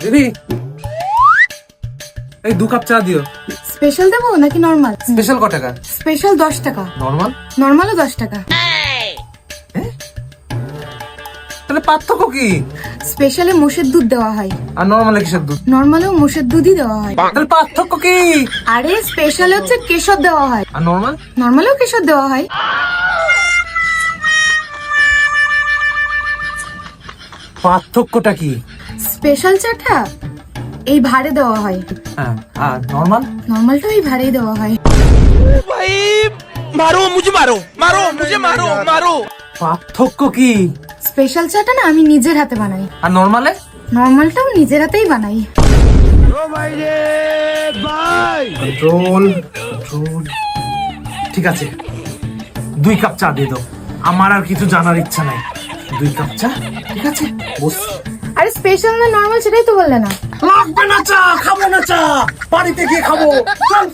দিদি এই 2 কাপ চা দিও। স্পেশাল দেবো নাকি নরমাল? স্পেশাল কত টাকা? স্পেশাল 10 টাকা, নরমাল? নরমালও 10 টাকা। তাহলে পার্থক্য কি? স্পেশালে মোষের দুধ দেওয়া হয়, আর নরমালে কিসের দুধ? নরমালেও মোষের দুধই দেওয়া হয়। তাহলে পার্থক্য কি? আরে স্পেশালে হচ্ছে কেশর দেওয়া হয়, আর নরমাল? নরমালেও কেশর দেওয়া হয়। পার্থক্যটা কি? স্পেশাল চাটা এই ভারে দেওয়া হয়, হ্যাঁ, আর নরমাল? নরমালটাও এই ভারেই দেওয়া হয়। भाई मारो मुझे मारो পার্থক্য কি? স্পেশাল চাটা না আমি নিজের হাতে বানাই, আর নরমালে? নরমালটাও নিজের হাতেই বানাই। Control control. ঠিক আছে, 2 কাপ চা দিয়ে দাও, আমার আর কিছু জানার ইচ্ছা নাই। 2 কাপ চা, ঠিক আছে বস। আরে স্পেশাল না নরমাল সেটাই তো বললে না। লাগবে না চা, খাবো না চা, বাড়িতে গিয়ে খাবো। চল।